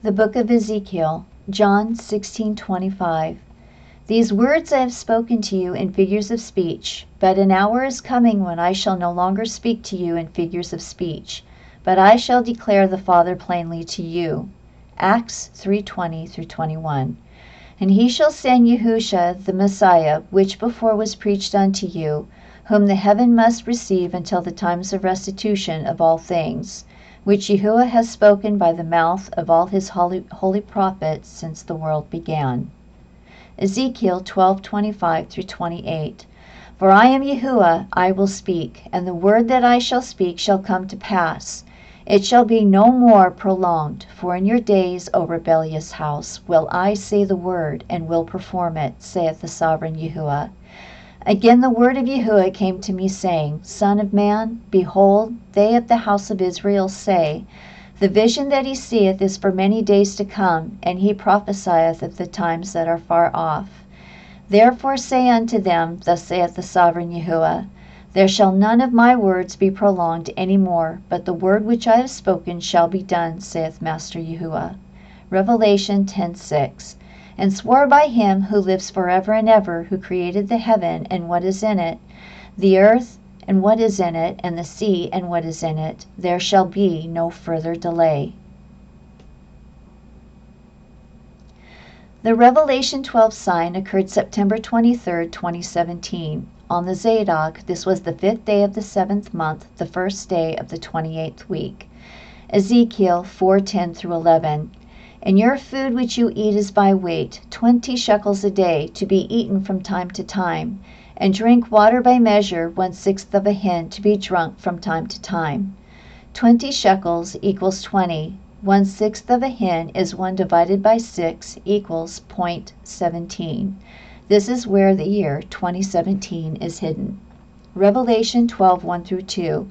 The Book of Ezekiel, John 16:25. These words I have spoken to you in figures of speech, but an hour is coming when I shall no longer speak to you in figures of speech, but I shall declare the Father plainly to you. Acts 3:20-21. And he shall send Yahusha the Messiah, which before was preached unto you, whom the heaven must receive until the times of restitution of all things, which Yahuwah has spoken by the mouth of all his holy prophets since the world began. Ezekiel 12:25-28. For I am Yahuwah, I will speak, and the word that I shall speak shall come to pass. It shall be no more prolonged, for in your days, O rebellious house, will I say the word, and will perform it, saith the sovereign Yahuwah. Again the word of Yahuwah came to me, saying, Son of man, behold, they of the house of Israel say, The vision that he seeth is for many days to come, and he prophesieth of the times that are far off. Therefore say unto them, Thus saith the sovereign Yahuwah, There shall none of my words be prolonged any more, but the word which I have spoken shall be done, saith Master Yahuwah. Revelation 10:6. And swore by him who lives forever and ever, who created the heaven and what is in it, the earth and what is in it, and the sea and what is in it, there shall be no further delay. The Revelation 12 sign occurred September 23, 2017. On the Zadok, this was the 5th day of the 7th month, the 1st day of the 28th week. Ezekiel 4:10-11. And your food which you eat is by weight, 20 shekels a day, to be eaten from time to time, and drink water by measure, 1/6 of a hin, to be drunk from time to time. 20 shekels equals 20. 1/6 of a hin is 1 divided by 6 equals 0.17. This is where the year 2017 is hidden. Revelation 12:1-2.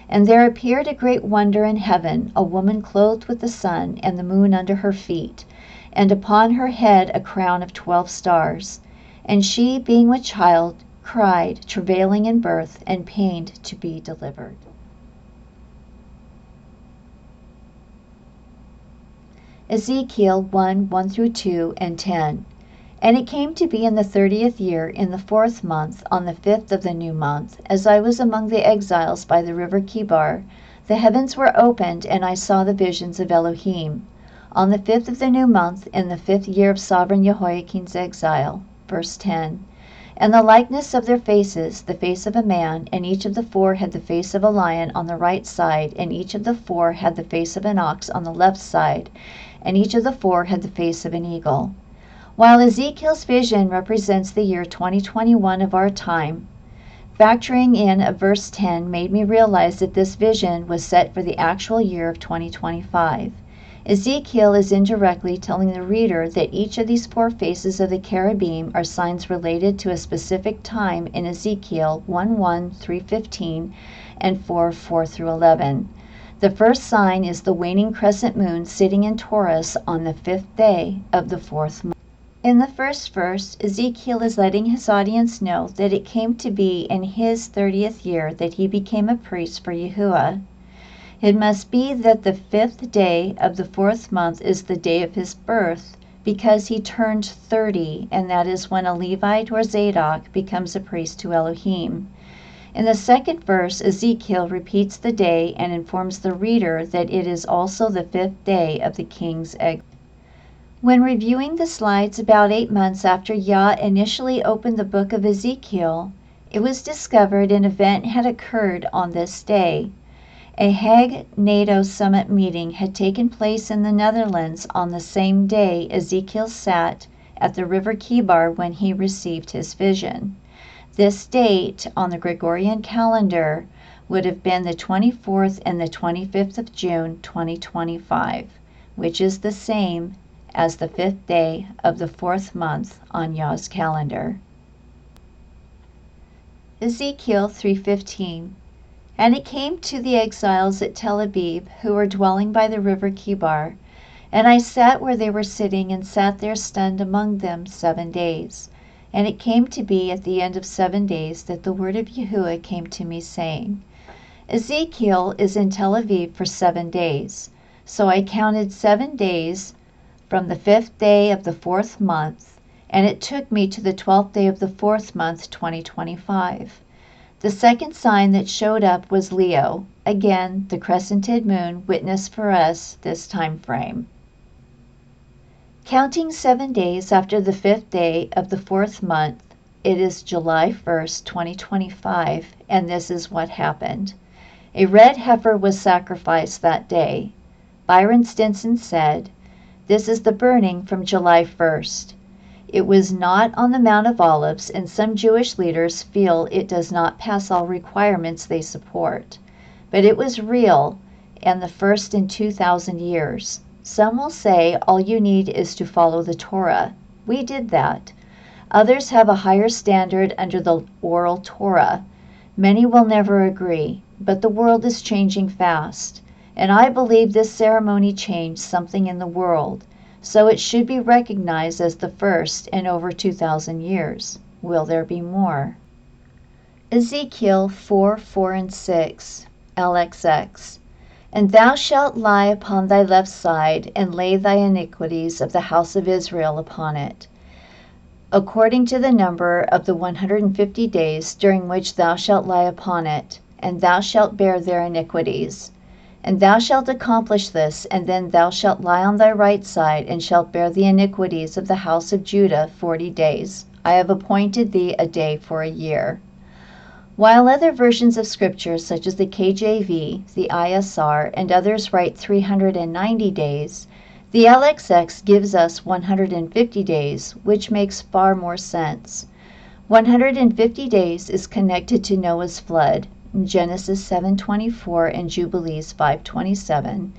And there appeared a great wonder in heaven, a woman clothed with the sun and the moon under her feet, and upon her head a crown of 12 stars. And she, being with child, cried, travailing in birth, and pained to be delivered. Ezekiel 1:1-2 and 10. And it came to be in the 30th year, in the 4th month, on the 5th of the new month, as I was among the exiles by the river Kibar, the heavens were opened, and I saw the visions of Elohim. On the 5th of the new month, in the 5th year of sovereign Jehoiakim's exile. Verse 10. And the likeness of their faces, the face of a man, and each of the 4 had the face of a lion on the right side, and each of the 4 had the face of an ox on the left side, and each of the 4 had the face of an eagle. While Ezekiel's vision represents the year 2021 of our time, factoring in a verse 10 made me realize that this vision was set for the actual year of 2025. Ezekiel is indirectly telling the reader that each of these 4 faces of the cherubim are signs related to a specific time in Ezekiel 1:1-3:15 and 4:4-11. The first sign is the waning crescent moon sitting in Taurus on the 5th day of the 4th month. In the first verse, Ezekiel is letting his audience know that it came to be in his 30th year that he became a priest for Yahuwah. It must be that the 5th day of the 4th month is the day of his birth, because he turned 30, and that is when a Levite or Zadok becomes a priest to Elohim. In the second verse, Ezekiel repeats the day and informs the reader that it is also the 5th day of the king's exile. When reviewing the slides about 8 months after Yah initially opened the book of Ezekiel, it was discovered an event had occurred on this day. A Hague NATO summit meeting had taken place in the Netherlands on the same day Ezekiel sat at the river Kibar when he received his vision. This date on the Gregorian calendar would have been the 24th and the 25th of June 2025, which is the same as the 5th day of the 4th month on Yah's calendar. Ezekiel 3:15. And it came to the exiles at Tel Abib, who were dwelling by the river Kibar, and I sat where they were sitting, and sat there stunned among them 7 days. And it came to be at the end of 7 days that the word of Yahuwah came to me, saying, Ezekiel is in Tel Aviv for 7 days. So I counted 7 days from the 5th day of the 4th month, and it took me to the 12th day of the 4th month, 2025. The second sign that showed up was Leo. Again, the crescented moon witnessed for us this time frame. Counting 7 days after the 5th day of the 4th month, it is July 1st, 2025, and this is what happened. A red heifer was sacrificed that day. Byron Stinson said, "This is the burning from July 1st. It was not on the Mount of Olives, and some Jewish leaders feel it does not pass all requirements they support. But it was real, and the first in 2,000 years. Some will say all you need is to follow the Torah. We did that. Others have a higher standard under the oral Torah. Many will never agree, but the world is changing fast. And I believe this ceremony changed something in the world, so it should be recognized as the first in over 2,000 years. Will there be more?" Ezekiel 4:4 and 6, LXX. "And thou shalt lie upon thy left side, and lay thy iniquities of the house of Israel upon it, according to the number of the 150 days during which thou shalt lie upon it, and thou shalt bear their iniquities. And thou shalt accomplish this, and then thou shalt lie on thy right side, and shalt bear the iniquities of the house of Judah 40 days. I have appointed thee a day for a year." While other versions of Scripture, such as the KJV, the ISR, and others write 390 days, the LXX gives us 150 days, which makes far more sense. 150 days is connected to Noah's flood, Genesis 7:24 and Jubilees 5:27,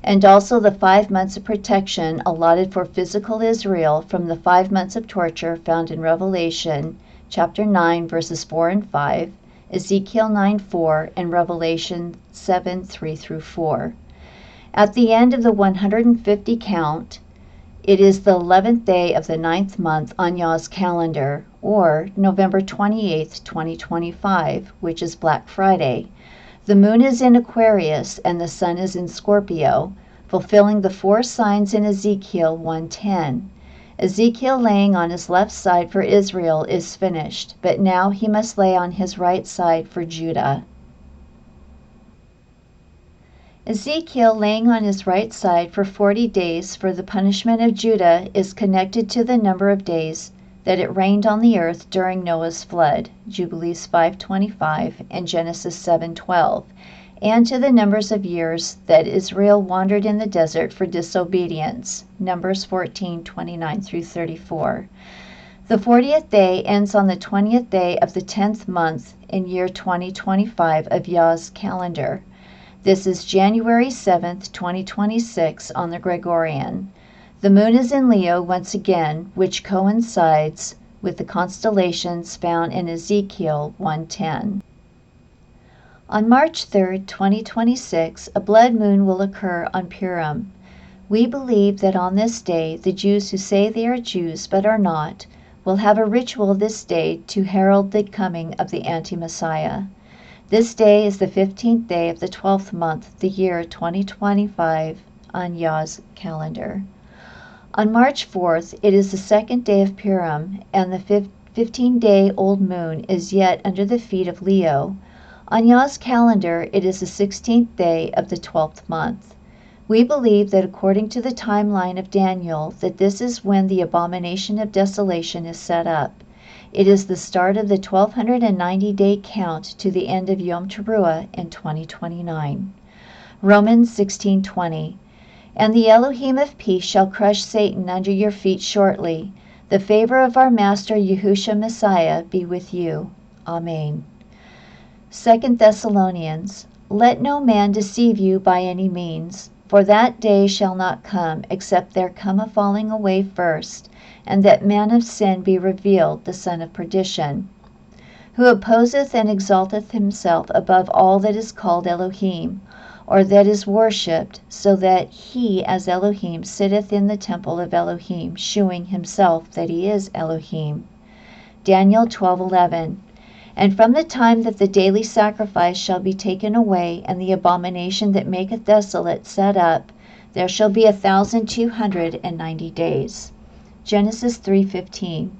and also the 5 months of protection allotted for physical Israel from the 5 months of torture found in Revelation chapter 9 verses 4 and 5, Ezekiel 9:4, and Revelation 7:3 through 4. At the end of the 150 count, it is the 11th day of the 9th month on Yah's calendar, or November 28th, 2025, which is Black Friday. The moon is in Aquarius and the sun is in Scorpio, fulfilling the 4 signs in Ezekiel 1:10. Ezekiel laying on his left side for Israel is finished, but now he must lay on his right side for Judah. Ezekiel laying on his right side for 40 days for the punishment of Judah is connected to the number of days that it rained on the earth during Noah's flood, Jubilees 5:25 and Genesis 7:12, and to the numbers of years that Israel wandered in the desert for disobedience, Numbers 14:29 through 34. The 40th day ends on the 20th day of the 10th month in year 2025 of Yah's calendar. This is January 7th, 2026 on the Gregorian. The moon is in Leo once again, which coincides with the constellations found in Ezekiel 1:10. On March 3rd, 2026, a blood moon will occur on Purim. We believe that on this day, the Jews who say they are Jews but are not will have a ritual this day to herald the coming of the anti-Messiah. This day is the 15th day of the 12th month, the year 2025 on Yah's calendar. On March 4th, it is the 2nd day of Purim, and the 15-day-old moon is yet under the feet of Leo. On Yah's calendar, it is the 16th day of the 12th month. We believe that according to the timeline of Daniel, that this is when the abomination of desolation is set up. It is the start of the 1290-day count to the end of Yom Teruah in 2029. Romans 16:20. "And the Elohim of peace shall crush Satan under your feet shortly. The favor of our Master Yahushua Messiah be with you. Amen." 2 Thessalonians, "Let no man deceive you by any means, for that day shall not come, except there come a falling away first, and that man of sin be revealed, the son of perdition, who opposeth and exalteth himself above all that is called Elohim, or that is worshipped, so that he as Elohim sitteth in the temple of Elohim, shewing himself that he is Elohim." Daniel 12:11. "And from the time that the daily sacrifice shall be taken away, and the abomination that maketh desolate set up, There shall be 1,290 days. Genesis 3:15.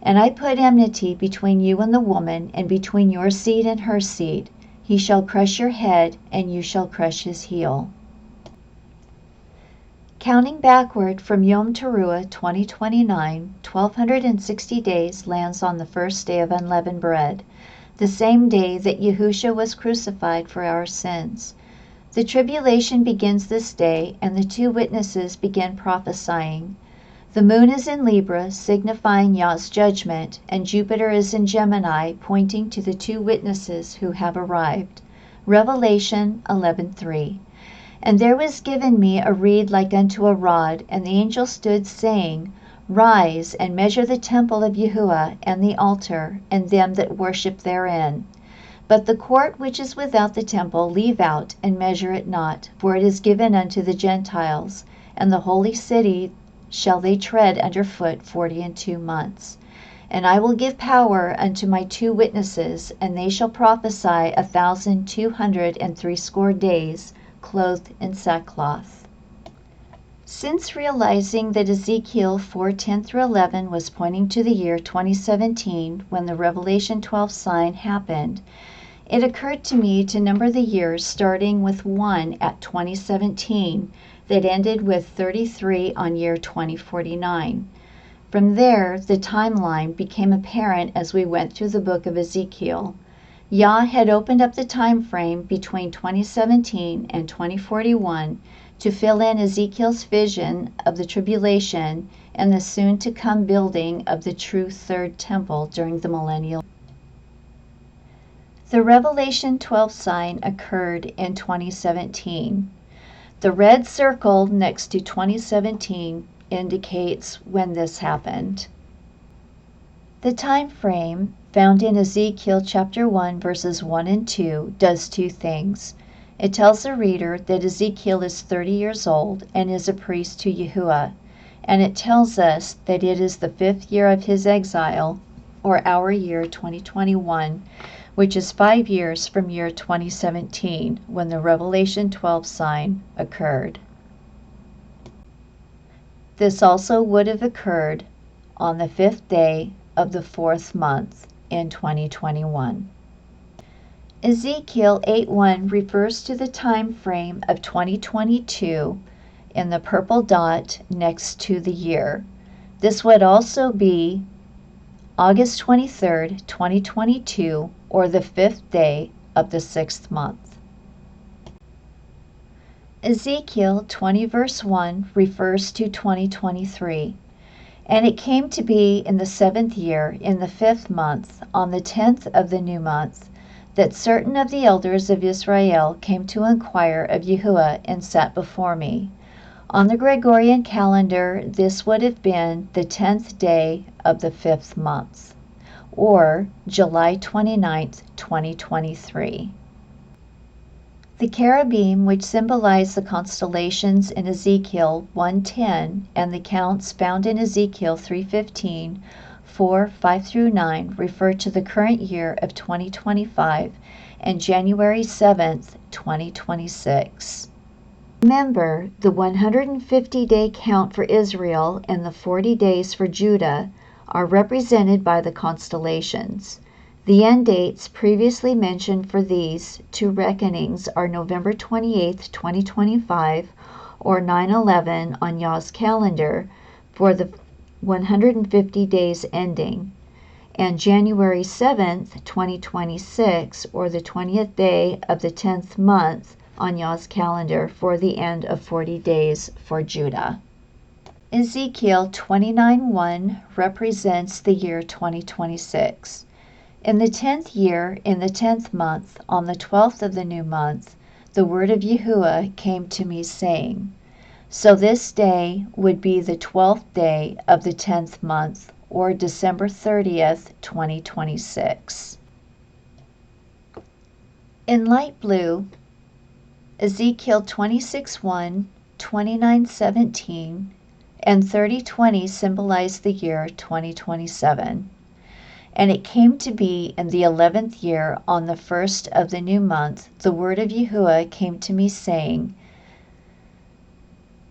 And I put enmity between you and the woman, and between your seed and her seed. He shall crush your head, and you shall crush his heel. Counting backward from Yom Teruah 2029, 1260 days lands on the first day of unleavened bread, the same day that Yahushua was crucified for our sins. The tribulation begins this day, and the two witnesses begin prophesying. The moon is in Libra, signifying Yah's judgment, and Jupiter is in Gemini, pointing to the two witnesses who have arrived. Revelation 11:3. And there was given me a reed like unto a rod, and the angel stood, saying, Rise, and measure the temple of Yahuwah, and the altar, and them that worship therein. But the court which is without the temple leave out, and measure it not, for it is given unto the Gentiles, and the holy city shall they tread under foot 42 months. And I will give power unto my two witnesses, and they shall prophesy 1,260 days, clothed in sackcloth. Since realizing that Ezekiel 4:10-11 was pointing to the year 2017 when the Revelation 12 sign happened, it occurred to me to number the years starting with 1 at 2017 that ended with 33 on year 2049. From there, the timeline became apparent as we went through the book of Ezekiel. Yah had opened up the time frame between 2017 and 2041 to fill in Ezekiel's vision of the tribulation and the soon-to-come building of the true third temple during the millennial. The Revelation 12 sign occurred in 2017. The red circle next to 2017 indicates when this happened. The time frame found in Ezekiel chapter 1 verses 1 and 2 does two things. It tells the reader that Ezekiel is 30 years old and is a priest to Yahuwah, and it tells us that it is the 5th year of his exile, or our year 2021, which is 5 years from year 2017 when the Revelation 12 sign occurred. This also would have occurred on the 5th day of the 4th month in 2021. Ezekiel 8:1 refers to the time frame of 2022 in the purple dot next to the year. This would also be August 23rd, 2022, or the 5th day of the 6th month. Ezekiel 20 verse 1 refers to 2023. And it came to be in the 7th year, in the 5th month, on the 10th of the new month, that certain of the elders of Israel came to inquire of Yahuwah and sat before me. On the Gregorian calendar, this would have been the 10th day of the 5th month, or July 29th, 2023. The cherubim, which symbolize the constellations in Ezekiel 1:10 and the counts found in Ezekiel 3:15, 4:5-9, refer to the current year of 2025 and January 7th, 2026. Remember, the 150-day count for Israel and the 40 days for Judah are represented by the constellations. The end dates previously mentioned for these two reckonings are November 28, 2025, or 9/11 on Yah's calendar for the 150 days ending, and January 7th, 2026, or the 20th day of the 10th month on Yah's calendar for the end of 40 days for Judah. Ezekiel 29:1 represents the year 2026. In the 10th year, in the 10th month, on the 12th of the new month, the word of Yahuwah came to me, saying, So this day would be the 12th day of the 10th month, or December 30th, 2026. In light blue, Ezekiel 26:1, 29:17, and 30:20 symbolize the year 2027. And it came to be in the 11th year, on the 1st of the new month, the word of Yahuwah came to me, saying,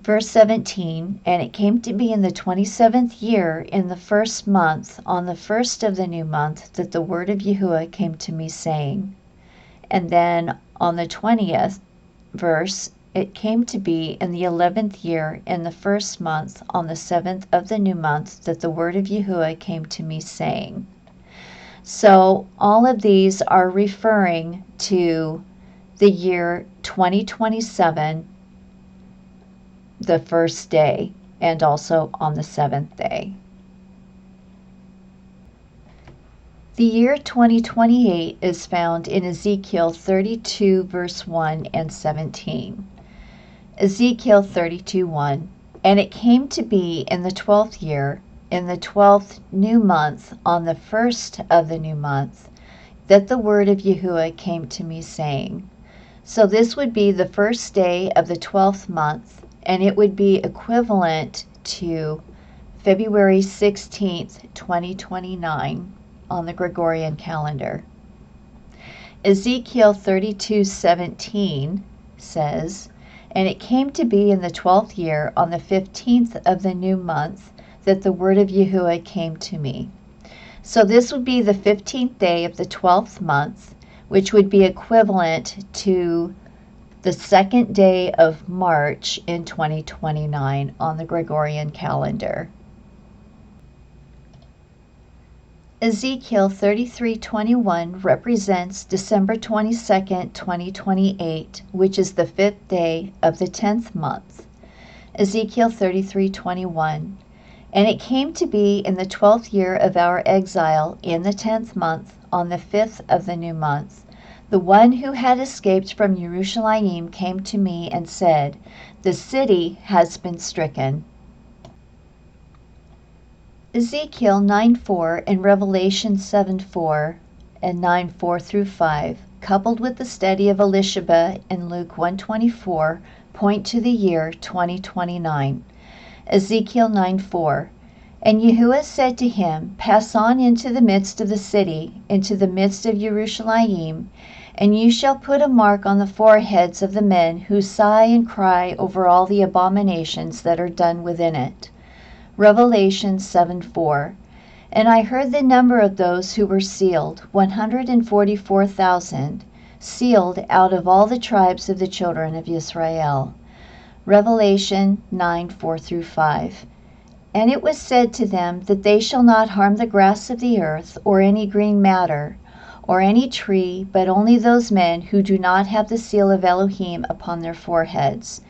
Verse 17, and it came to be in the 27th year, in the first month, on the first of the new month, that the word of Yahuwah came to me, saying. And then on the 20th verse, it came to be in the 11th year, in the first month, on the 7th of the new month, that the word of Yahuwah came to me, saying. So all of these are referring to the year 2027, the first day, and also on the 7th day. The year 2028 is found in Ezekiel 32, verse 1 and 17. Ezekiel 32:1, and it came to be in the 12th year, in the 12th new month, on the first of the new month, that the word of Yahuwah came to me, saying. So this would be the first day of the 12th month, and it would be equivalent to February 16th, 2029 on the Gregorian calendar. Ezekiel 32:17 says, and it came to be in the 12th year, on the 15th of the new month, that the word of Yahuwah came to me. So this would be the 15th day of the 12th month, which would be equivalent to the second day of March in 2029 on the Gregorian calendar. Ezekiel 33:21 represents December 22nd, 2028, which is the 5th day of the 10th month. Ezekiel 33:21, and it came to be in the 12th year of our exile, in the 10th month, on the 5th of the new month, the one who had escaped from Jerusalem came to me and said, the city has been stricken. Ezekiel 9:4 and Revelation 7:4 and 9:4 through 5, coupled with the study of Elisheba in Luke 1:24, point to the year 2029. Ezekiel 9:4, and Yahuwah said to him, pass on into the midst of the city, into the midst of Jerusalem, and you shall put a mark on the foreheads of the men who sigh and cry over all the abominations that are done within it. Revelation 7:4, and I heard the number of those who were sealed, 144,000, sealed out of all the tribes of the children of Israel. Revelation 9:4 through 5. And it was said to them that they shall not harm the grass of the earth, or any green matter, or any tree, but only those men who do not have the seal of Elohim upon their foreheads.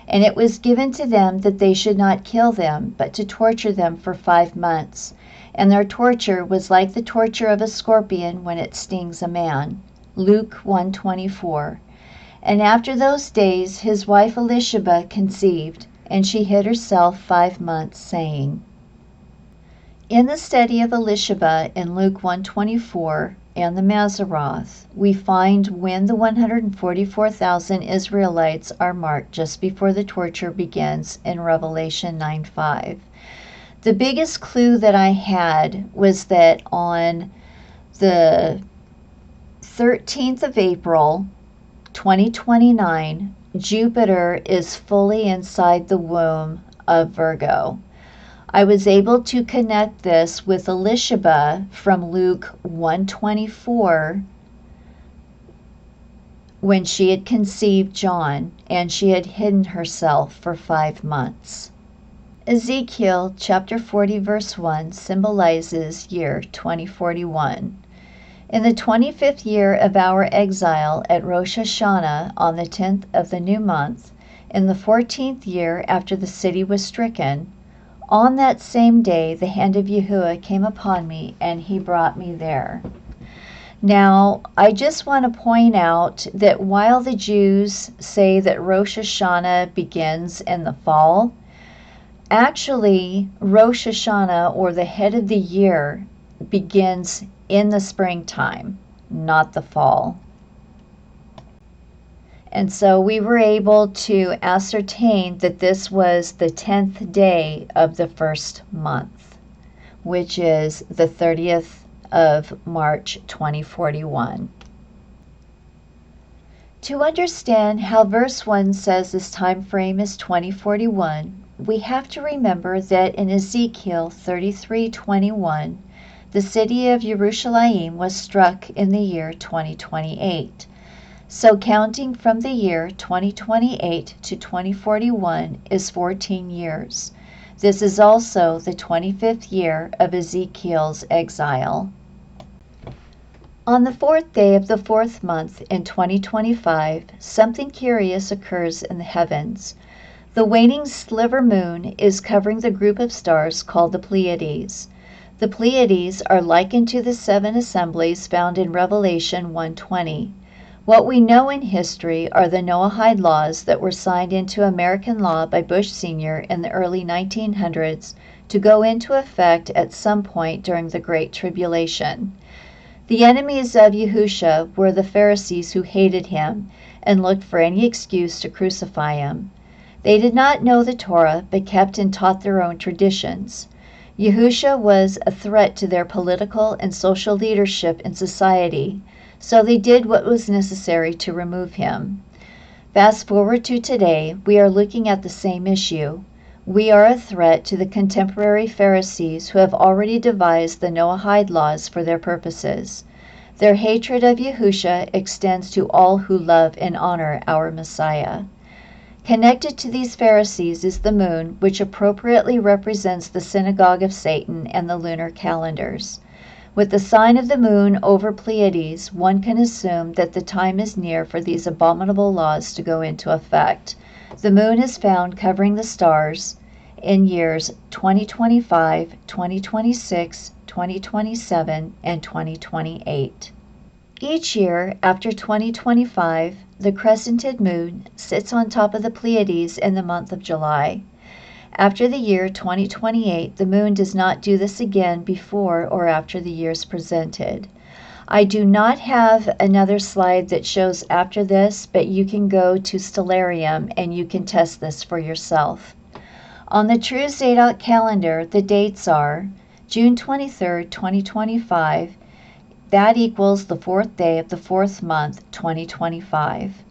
And it was given to them that they should not kill them, but to torture them for 5 months. And their torture was like the torture of a scorpion when it stings a man. Luke 1:24. And after those days his wife Elisheba conceived, and she hid herself 5 months, saying. In the study of Elisheba in Luke 1:24 and the Mazaroth, we find when the 144,000 Israelites are marked just before the torture begins in Revelation 9:5. The biggest clue that I had was that on the 13th of April, 2029, Jupiter is fully inside the womb of Virgo. I was able to connect this with Elisheba from Luke 1:24 when she had conceived John and she had hidden herself for 5 months. Ezekiel chapter 40 verse 1 symbolizes year 2041. In the 25th year of our exile at Rosh Hashanah on the 10th of the new month, in the 14th year after the city was stricken, on that same day the hand of Yahuwah came upon me, and he brought me there. Now, I just want to point out that while the Jews say that Rosh Hashanah begins in the fall, actually Rosh Hashanah, or the head of the year, begins in the springtime, not the fall. And so we were able to ascertain that this was the 10th day of the first month, which is the 30th of March 2041. To understand how verse 1 says this time frame is 2041, we have to remember that in Ezekiel 33:21, the city of Jerusalem was struck in the year 2028. So counting from the year 2028 to 2041 is 14 years. This is also the 25th year of Ezekiel's exile. On the fourth day of the fourth month in 2025, something curious occurs in the heavens. The waning sliver moon is covering the group of stars called the Pleiades. The Pleiades are likened to the seven assemblies found in Revelation 1:20. What we know in history are the Noahide laws that were signed into American law by Bush Sr. in the early 1900s to go into effect at some point during the Great Tribulation. The enemies of Yahushua were the Pharisees who hated him and looked for any excuse to crucify him. They did not know the Torah, but kept and taught their own traditions. Yahushua was a threat to their political and social leadership in society, so they did what was necessary to remove him. Fast forward to today, we are looking at the same issue. We are a threat to the contemporary Pharisees who have already devised the Noahide laws for their purposes. Their hatred of Yahushua extends to all who love and honor our Messiah. Connected to these Pharisees is the moon, which appropriately represents the synagogue of Satan and the lunar calendars. With the sign of the moon over Pleiades, one can assume that the time is near for these abominable laws to go into effect. The moon is found covering the stars in years 2025, 2026, 2027, and 2028. Each year after 2025, the crescented moon sits on top of the Pleiades in the month of July. After the year 2028, the moon does not do this again before or after the years presented. I do not have another slide that shows after this, but you can go to Stellarium and you can test this for yourself. On the true Zadok calendar, the dates are June 23rd, 2025. That equals the fourth day of the fourth month, 2025.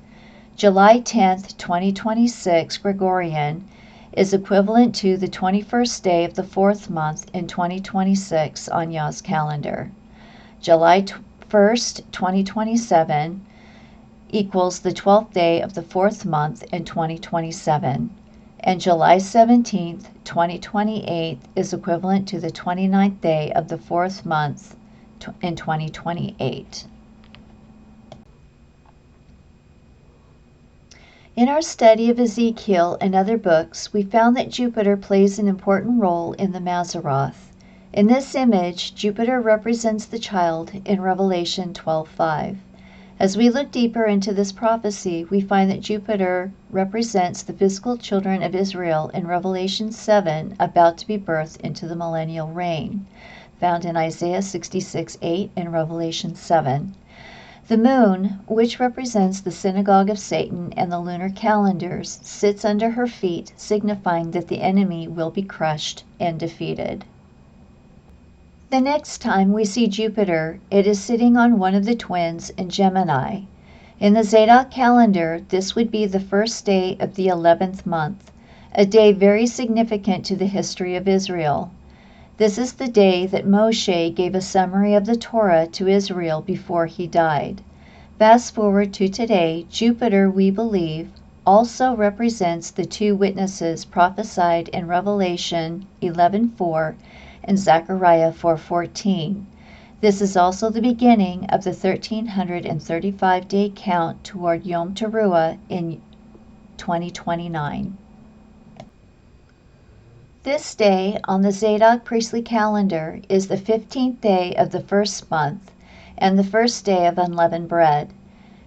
July 10th, 2026, Gregorian, is equivalent to the 21st day of the fourth month in 2026 on Yah's calendar. July 1st, 2027 equals the 12th day of the fourth month in 2027. And July 17th, 2028 is equivalent to the 29th day of the fourth month in 2028. In our study of Ezekiel and other books, we found that Jupiter plays an important role in the Mazzaroth. In this image, Jupiter represents the child in Revelation 12:5. As we look deeper into this prophecy, we find that Jupiter represents the physical children of Israel in Revelation 7 about to be birthed into the millennial reign, found in Isaiah 66:8 and Revelation 7. The moon, which represents the synagogue of Satan and the lunar calendars, sits under her feet, signifying that the enemy will be crushed and defeated. The next time we see Jupiter, it is sitting on one of the twins in Gemini. In the Zadok calendar, this would be the first day of the 11th month, a day very significant to the history of Israel. This is the day that Moshe gave a summary of the Torah to Israel before he died. Fast forward to today, Jupiter, we believe, also represents the two witnesses prophesied in Revelation 11:4 and Zechariah 4:14. This is also the beginning of the 1335-day count toward Yom Teruah in 2029. This day on the Zadok priestly calendar is the 15th day of the first month and the first day of unleavened bread.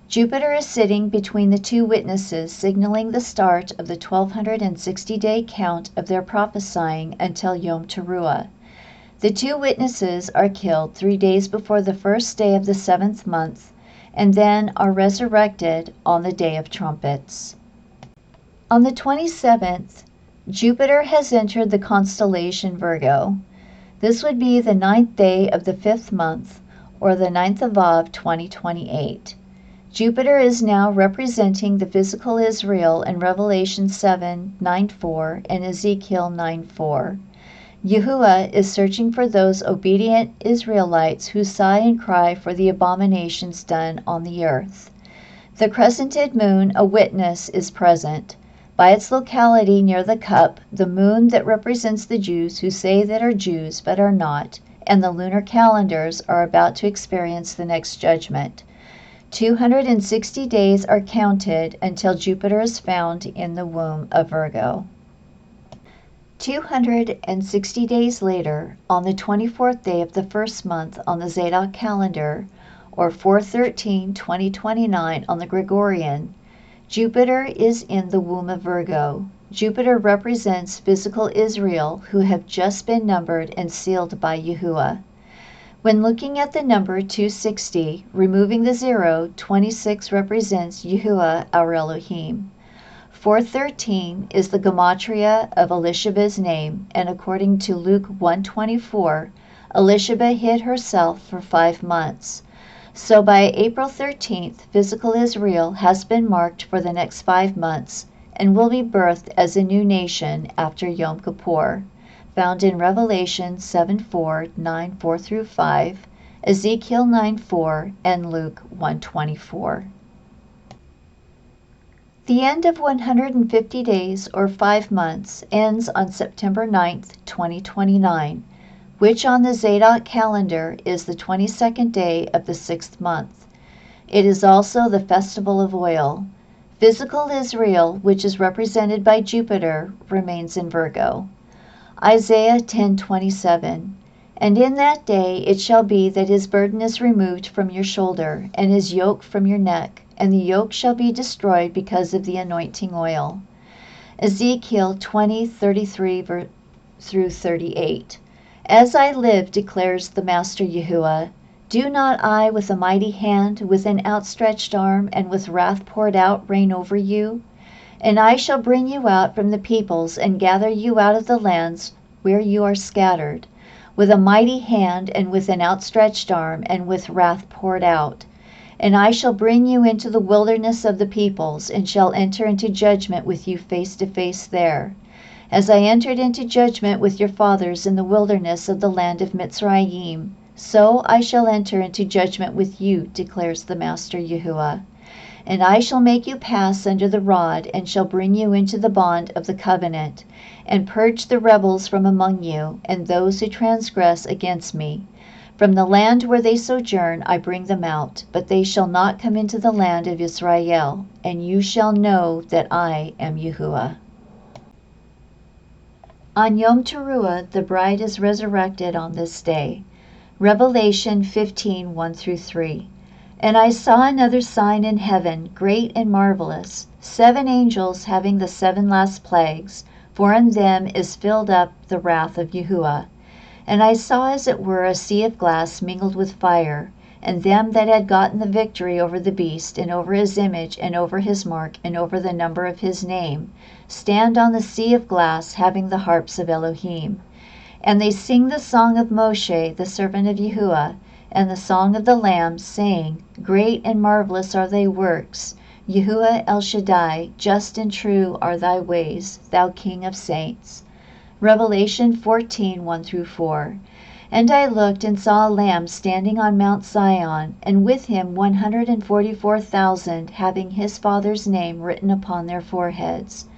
Jupiter is sitting between the two witnesses, signaling the start of the 1260-day count of their prophesying until Yom Teruah. The two witnesses are killed 3 days before the first day of the 7th month and then are resurrected on the Day of Trumpets. On the 27th, Jupiter has entered the constellation Virgo. This would be the 9th day of the 5th month, or the 9th of Av 2028. Jupiter is now representing the physical Israel in Revelation 7:9-4 and Ezekiel 9:4. Yahuwah is searching for those obedient Israelites who sigh and cry for the abominations done on the earth. The crescented moon, a witness, is present. By its locality near the cup, the moon that represents the Jews who say that are Jews but are not, and the lunar calendars are about to experience the next judgment. 260 days are counted until Jupiter is found in the womb of Virgo. 260 days later, on the 24th day of the first month on the Zadok calendar, or 4/13/2029 on the Gregorian, Jupiter is in the womb of Virgo. Jupiter represents physical Israel who have just been numbered and sealed by Yahuwah. When looking at the number 260, removing the 0, 26 represents Yahuwah our Elohim. 413 is the gematria of Elishba's name, and according to Luke 1:24, Elishba hid herself for 5 months. So by April 13th, physical Israel has been marked for the next 5 months and will be birthed as a new nation after Yom Kippur, found in Revelation 7:4, 9:4-5, Ezekiel 9:4, and Luke 1:24. The end of 150 days, or 5 months, ends on September 9th, 2029, which on the Zadok calendar is the 22nd day of the 6th month. It is also the festival of oil. Physical Israel, which is represented by Jupiter, remains in Virgo. Isaiah 10:27. And in that day it shall be that his burden is removed from your shoulder, and his yoke from your neck, and the yoke shall be destroyed because of the anointing oil. Ezekiel 20:33-38. As I live, declares the Master Yahuwah, do not I with a mighty hand, with an outstretched arm, and with wrath poured out, reign over you? And I shall bring you out from the peoples, and gather you out of the lands where you are scattered, with a mighty hand, and with an outstretched arm, and with wrath poured out. And I shall bring you into the wilderness of the peoples, and shall enter into judgment with you face to face there. As I entered into judgment with your fathers in the wilderness of the land of Mitzrayim, so I shall enter into judgment with you, declares the Master Yahuwah. And I shall make you pass under the rod, and shall bring you into the bond of the covenant, and purge the rebels from among you, and those who transgress against me. From the land where they sojourn I bring them out, but they shall not come into the land of Israel, and you shall know that I am Yahuwah. On Yom Teruah, the bride is resurrected on this day. Revelation 15:1-3. And I saw another sign in heaven, great and marvelous, 7 angels having the 7 last plagues, for in them is filled up the wrath of Yahuwah. And I saw as it were a sea of glass mingled with fire, and them that had gotten the victory over the beast, and over his image, and over his mark, and over the number of his name, stand on the sea of glass, having the harps of Elohim. And they sing the song of Moshe, the servant of Yahuwah, and the song of the Lamb, saying, Great and marvelous are thy works, Yahuwah El Shaddai, just and true are thy ways, thou King of saints. Revelation 14:1-4. And I looked and saw a Lamb standing on Mount Zion, and with him 144,000, having his Father's name written upon their foreheads.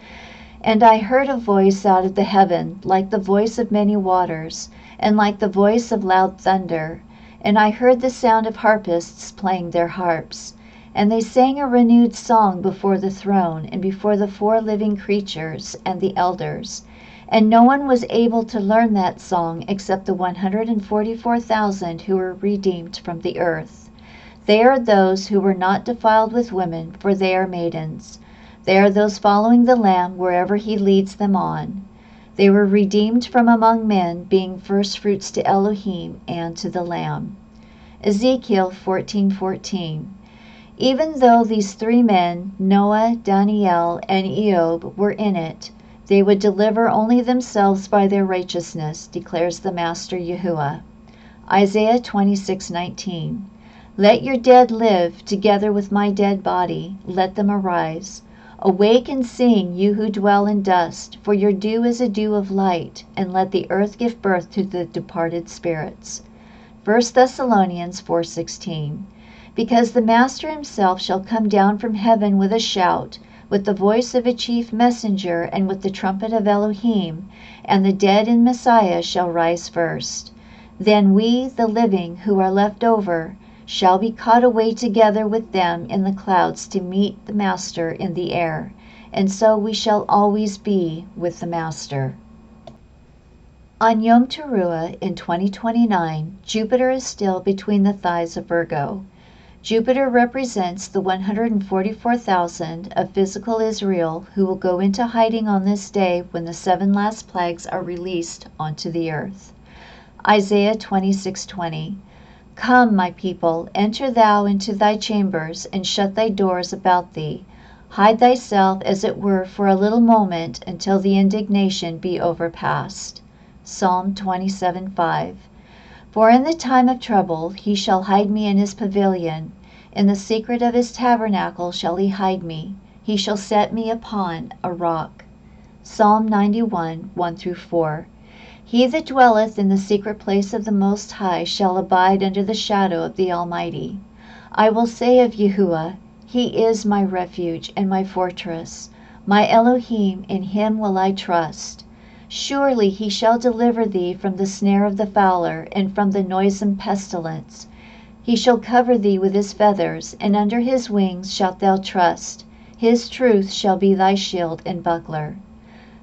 And I heard a voice out of the heaven, like the voice of many waters, and like the voice of loud thunder. And I heard the sound of harpists playing their harps. And they sang a renewed song before the throne, and before the 4 living creatures and the elders. And no one was able to learn that song except the 144,000 who were redeemed from the earth. They are those who were not defiled with women, for they are maidens. They are those following the Lamb wherever he leads them on. They were redeemed from among men, being firstfruits to Elohim and to the Lamb. Ezekiel 14:14. Even though these 3 men, Noah, Daniel, and Eob, were in it, they would deliver only themselves by their righteousness, declares the Master Yahuwah. Isaiah 26:19. Let your dead live, together with my dead body, let them arise. Awake and sing, you who dwell in dust, for your dew is a dew of light, and let the earth give birth to the departed spirits. 1 Thessalonians 4:16. Because the Master himself shall come down from heaven with a shout, with the voice of a chief messenger, and with the trumpet of Elohim, and the dead in Messiah shall rise first. Then we, the living, who are left over, shall be caught away together with them in the clouds to meet the Master in the air, and so we shall always be with the Master. On Yom Teruah in 2029, Jupiter is still between the thighs of Virgo. Jupiter represents the 144,000 of physical Israel who will go into hiding on this day when the 7 last plagues are released onto the earth. Isaiah 26:20. Come, my people, enter thou into thy chambers, and shut thy doors about thee. Hide thyself as it were for a little moment until the indignation be overpast. Psalm 27:5. For in the time of trouble he shall hide me in his pavilion. In the secret of his tabernacle shall he hide me. He shall set me upon a rock. Psalm 91, 1-4. He that dwelleth in the secret place of the Most High shall abide under the shadow of the Almighty. I will say of Yahuwah, He is my refuge and my fortress. My Elohim, in him will I trust. Surely he shall deliver thee from the snare of the fowler, and from the noisome pestilence. He shall cover thee with his feathers, and under his wings shalt thou trust. His truth shall be thy shield and buckler.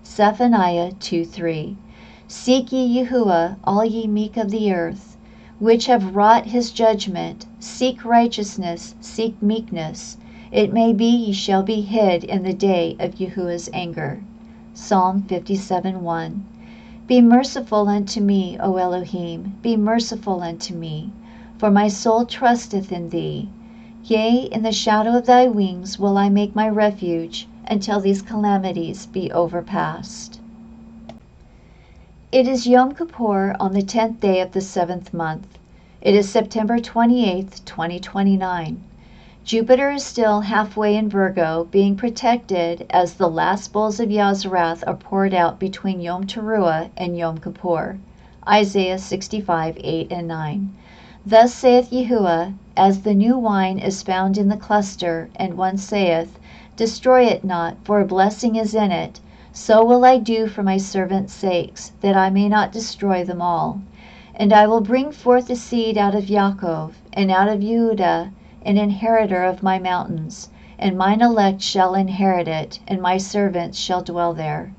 Zephaniah 2:3. Seek ye Yahuwah, all ye meek of the earth, which have wrought his judgment. Seek righteousness, seek meekness. It may be ye shall be hid in the day of Yahuwah's anger. Psalm 57:1. Be merciful unto me, O Elohim, be merciful unto me, for my soul trusteth in thee. Yea, in the shadow of thy wings will I make my refuge, until these calamities be overpast. It is Yom Kippur on the 10th day of the 7th month. It is September 28th, 2029. Jupiter is still halfway in Virgo, being protected as the last bowls of Yah's wrath are poured out between Yom Teruah and Yom Kippur. Isaiah 65:8-9. Thus saith Yahuwah, as the new wine is found in the cluster, and one saith, Destroy it not, for a blessing is in it, so will I do for my servants' sakes, that I may not destroy them all. And I will bring forth a seed out of Yaakov, and out of Yehudah, an inheritor of my mountains, and mine elect shall inherit it, and my servants shall dwell there.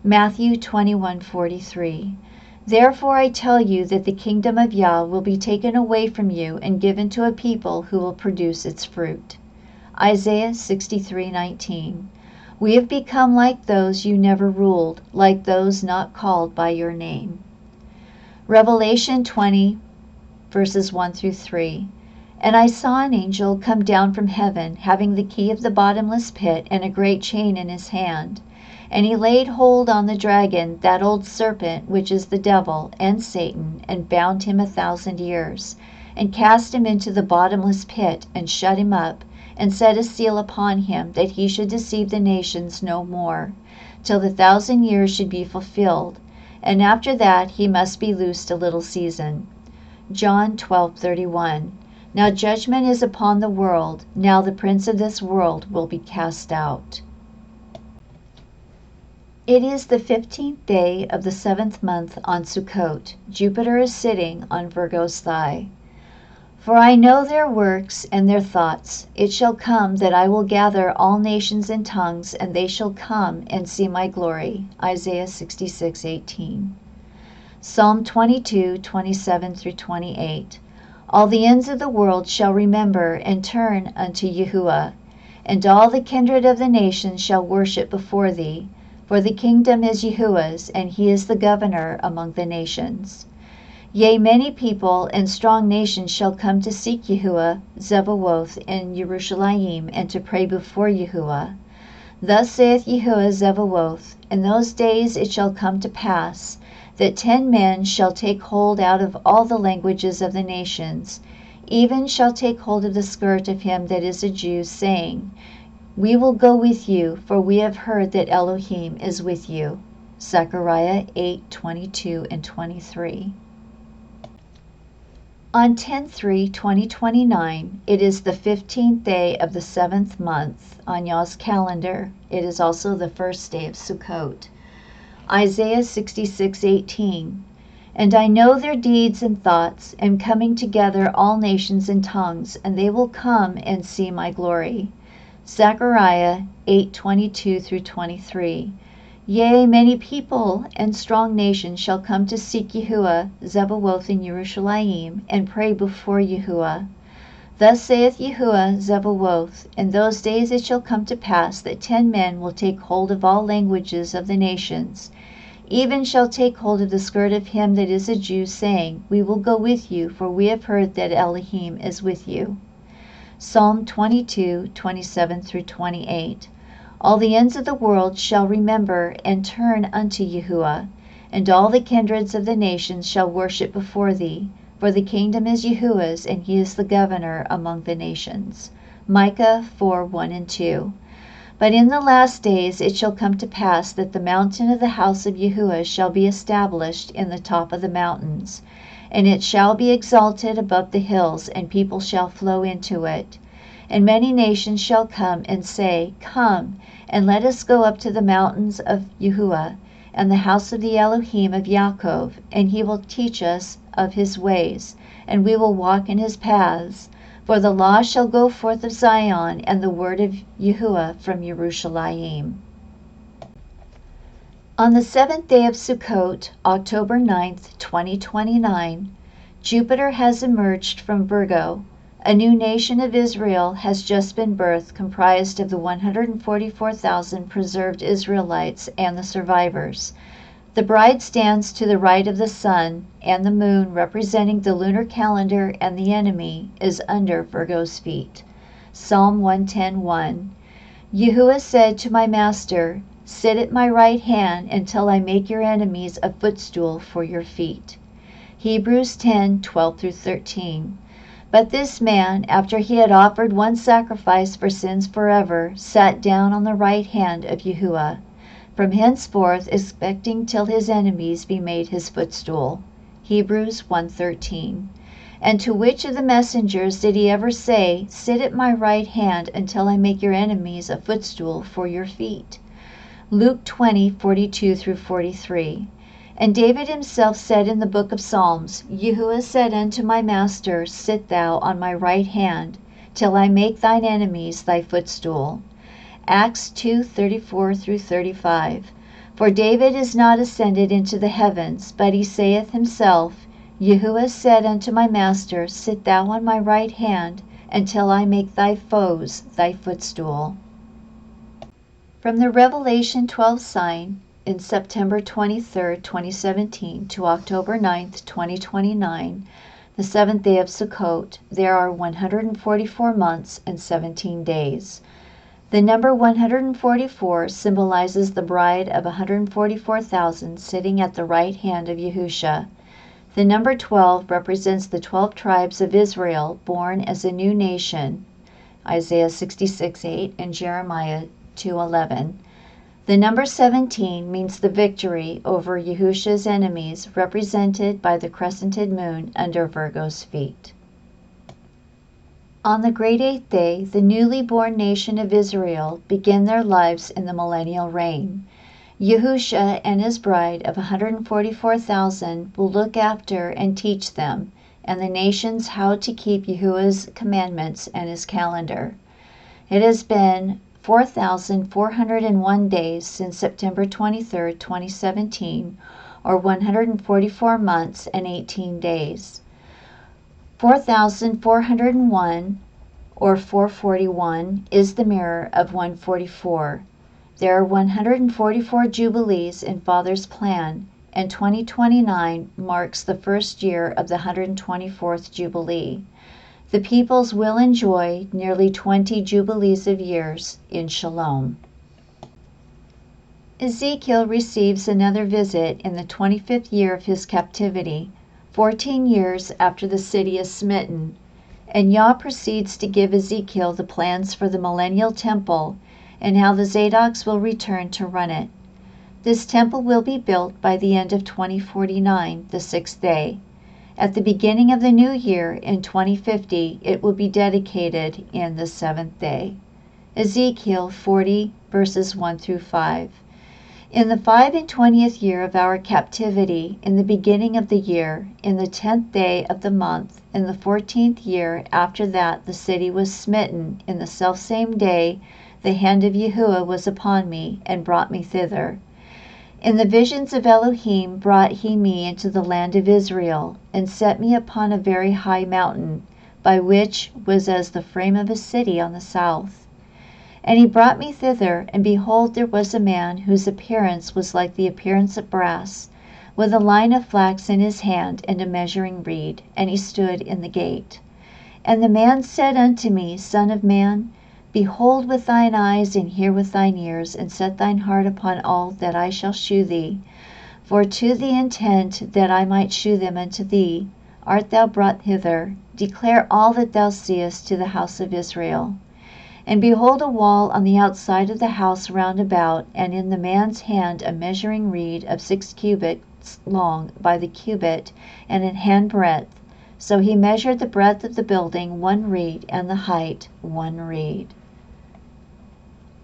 Matthew 21:43. Therefore I tell you that the kingdom of Yah will be taken away from you and given to a people who will produce its fruit. Isaiah 63:19. We have become like those you never ruled, like those not called by your name. Revelation 20, verses 1-3. And I saw an angel come down from heaven, having the key of the bottomless pit and a great chain in his hand. And he laid hold on the dragon, that old serpent, which is the devil and Satan, and bound him 1,000 years, and cast him into the bottomless pit, and shut him up, and set a seal upon him, that he should deceive the nations no more, till the 1,000 years should be fulfilled. And after that he must be loosed a little season. John 12:31. Now judgment is upon the world. Now the prince of this world will be cast out. It is the 15th day of the 7th month on Sukkot. Jupiter is sitting on Virgo's thigh. For I know their works and their thoughts. It shall come that I will gather all nations and tongues, and they shall come and see my glory. Isaiah 66:18. Psalm 22:27-28. All the ends of the world shall remember and turn unto Yahuwah, and all the kindred of the nations shall worship before thee. For the kingdom is Yahuwah's, and he is the governor among the nations. Yea, many people and strong nations shall come to seek Yahuwah Zebaoth in Jerusalem, and to pray before Yahuwah. Thus saith Yahuwah Zebaoth, in those days it shall come to pass, that 10 men shall take hold out of all the languages of the nations, even shall take hold of the skirt of him that is a Jew, saying, We will go with you, for we have heard that Elohim is with you. Zechariah 8:22 and 23. On 10/3/2029, it is the 15th day of the 7th month on Yah's calendar. It is also the first day of Sukkot. Isaiah 66:18. And I know their deeds and thoughts, and coming together all nations and tongues, and they will come and see my glory. Zechariah 8:22-23. Yea, many people and strong nations shall come to seek Yahuwah, Zebaoth in Yerushalayim, and pray before Yahuwah. Thus saith Yahuwah, Zebaoth, in those days it shall come to pass that 10 men will take hold of all languages of the nations, even shall take hold of the skirt of him that is a Jew, saying, We will go with you, for we have heard that Elohim is with you. Psalm 22:27-28. All the ends of the world shall remember and turn unto Yahuwah, and all the kindreds of the nations shall worship before thee, for the kingdom is Yahuwah's, and he is the governor among the nations. Micah 4:1-2. But in the last days it shall come to pass that the mountain of the house of Yahuwah shall be established in the top of the mountains, and it shall be exalted above the hills, and people shall flow into it. And many nations shall come and say, Come, and let us go up to the mountains of Yahuwah, and the house of the Elohim of Yaakov, and he will teach us of his ways, and we will walk in his paths. For the law shall go forth of Zion, and the word of Yahuwah from Yerushalayim. On the 7th day of Sukkot, October 9th, 2029, Jupiter has emerged from Virgo. A new nation of Israel has just been birthed, comprised of the 144,000 preserved Israelites and the survivors. The bride stands to the right of the sun, and the moon, representing the lunar calendar and the enemy, is under Virgo's feet. Psalm 110:1. Yahuwah said to my master, Sit at my right hand until I make your enemies a footstool for your feet. Hebrews 10:12-13. But this man, after he had offered one sacrifice for sins forever, sat down on the right hand of Yahuwah, from henceforth expecting till his enemies be made his footstool. Hebrews 1:13. And to which of the messengers did he ever say, Sit at my right hand until I make your enemies a footstool for your feet? Luke 20:42-43. And David himself said in the book of Psalms, Yahuwah said unto my master, Sit thou on my right hand, till I make thine enemies thy footstool. Acts 2:34-35. For David is not ascended into the heavens, but he saith himself, Yahuwah said unto my master, Sit thou on my right hand, until I make thy foes thy footstool. From the Revelation 12 sign, in September 23, 2017 to October 9, 2029, the 7th day of Sukkot, there are 144 months and 17 days. The number 144 symbolizes the bride of 144,000 sitting at the right hand of Yahusha. The number 12 represents the 12 tribes of Israel born as a new nation, Isaiah 66:8 and Jeremiah 2:11. The number 17 means the victory over Yahusha's enemies, represented by the crescented moon under Virgo's feet. On the great 8th day, the newly born nation of Israel begin their lives in the millennial reign. Yahusha and his bride of 144,000 will look after and teach them, and the nations how to keep Yahuwah's commandments and his calendar. It has been 4,401 days since September 23, 2017, or 144 months and 18 days. 4,401, or 441, is the mirror of 144. There are 144 jubilees in Father's plan, and 2029 marks the first year of the 124th Jubilee. The peoples will enjoy nearly 20 jubilees of years in Shalom. Ezekiel receives another visit in the 25th year of his captivity, 14 years after the city is smitten. And Yah proceeds to give Ezekiel the plans for the millennial temple and how the Zadoks will return to run it. This temple will be built by the end of 2049, the 6th day. At the beginning of the new year in 2050, it will be dedicated in the 7th day. Ezekiel 40, verses 1 through 5. In the 25th year of our captivity, in the beginning of the year, in the 10th day of the month, in the 14th year after that the city was smitten, in the selfsame day the hand of Yahuwah was upon me, and brought me thither. In the visions of Elohim brought he me into the land of Israel, and set me upon a very high mountain, by which was as the frame of a city on the south. And he brought me thither, and behold, there was a man whose appearance was like the appearance of brass, with a line of flax in his hand, and a measuring reed, and he stood in the gate. And the man said unto me, Son of man, behold with thine eyes, and hear with thine ears, and set thine heart upon all that I shall shew thee. For to the intent that I might shew them unto thee, art thou brought hither. Declare all that thou seest to the house of Israel. And behold, a wall on the outside of the house round about, and in the man's hand a measuring reed of 6 cubits long by the cubit, and an hand breadth. So he measured the breadth of the building 1 reed, and the height 1 reed.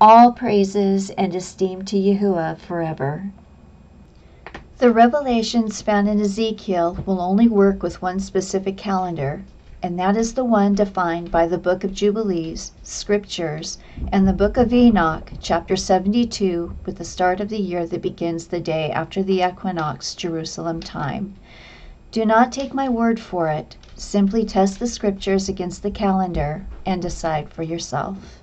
All praises and esteem to Yahuwah forever. The revelations found in Ezekiel will only work with one specific calendar, and that is the one defined by the Book of Jubilees, Scriptures, and the Book of Enoch, chapter 72, with the start of the year that begins the day after the equinox, Jerusalem time. Do not take my word for it. Simply test the Scriptures against the calendar and decide for yourself.